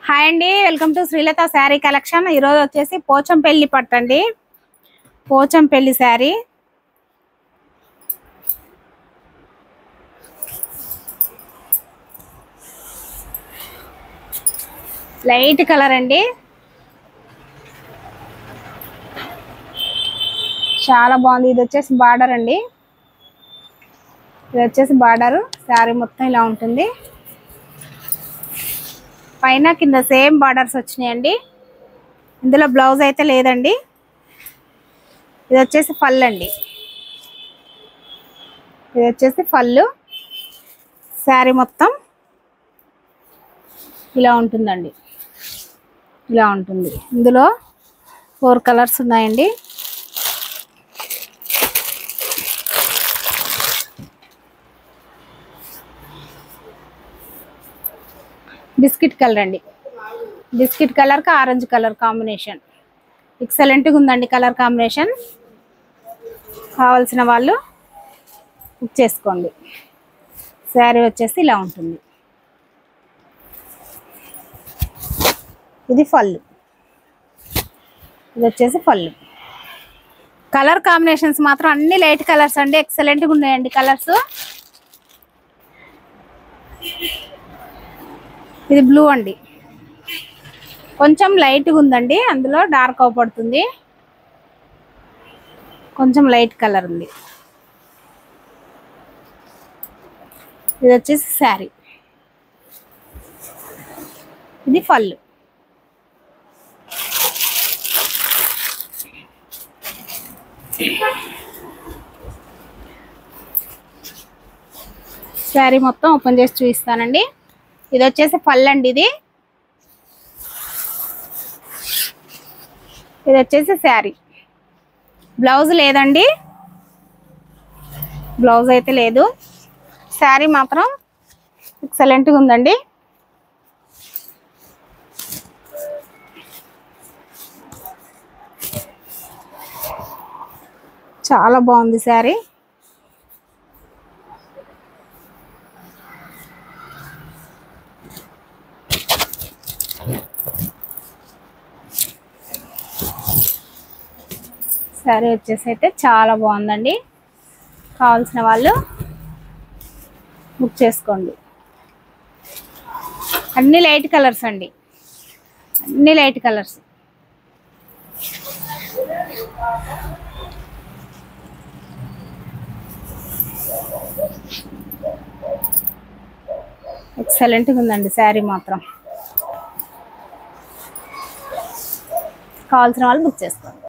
Hi అండి, welcome to Srilatha sari collection. ఈరోజు వచ్చేసి పోచంపల్లి పట్టు అండి. పోచంపల్లి శారీ లైట్ కలర్ అండి, చాలా బాగుంది. ఇది వచ్చేసి బార్డర్ అండి, ఇది వచ్చేసి బార్డర్. శారీ మొత్తం ఇలా ఉంటుంది. పైన కింద సేమ్ బార్డర్స్ వచ్చినాయండి. ఇందులో బ్లౌజ్ అయితే లేదండి. ఇది వచ్చేసి పళ్ళు అండి, ఇది వచ్చేసి పళ్ళు. శారీ మొత్తం ఇలా ఉంటుందండి, ఇలా ఉంటుంది. ఇందులో 4 కలర్స్ ఉన్నాయండి. బిస్కెట్ కలర్ అండి, బిస్కెట్ కలర్కి ఆరెంజ్ కలర్ కాంబినేషన్ ఎక్సలెంట్గా ఉందండి. కలర్ కాంబినేషన్ కావాల్సిన వాళ్ళు బుక్ చేసుకోండి. శారీ వచ్చేసి ఇలా ఉంటుంది. ఇది పళ్ళు, ఇది వచ్చేసి పళ్ళు. కలర్ కాంబినేషన్స్ మాత్రం అన్ని లైట్ కలర్స్ అండి, ఎక్సలెంట్గా ఉన్నాయండి కలర్స్. ఇది బ్లూ అండి, కొంచెం లైట్గా ఉందండి. అందులో డార్క్ అవపడుతుంది, కొంచెం లైట్ కలర్ ఉంది. ఇది వచ్చేసి శారీ, ఇది పళ్ళు. శారీ మొత్తం ఓపెన్ చేసి చూపిస్తానండి. ఇది వచ్చేసి పళ్ళు అండి, ఇది వచ్చేసి శారీ. బ్లౌజ్ లేదండి, బ్లౌజ్ అయితే లేదు. శారీ మాత్రం ఎక్సలెంట్గా ఉందండి. చాలా బాగుంది శారీ. శారీ వచ్చేసి అయితే చాలా బాగుందండి. కావాల్సిన వాళ్ళు బుక్ చేసుకోండి. అన్ని లైట్ కలర్స్ అండి, అన్ని లైట్ కలర్స్. ఎక్సలెంట్గా ఉందండి శారీ మాత్రం. కావాల్సిన వాళ్ళు బుక్ చేసుకోండి.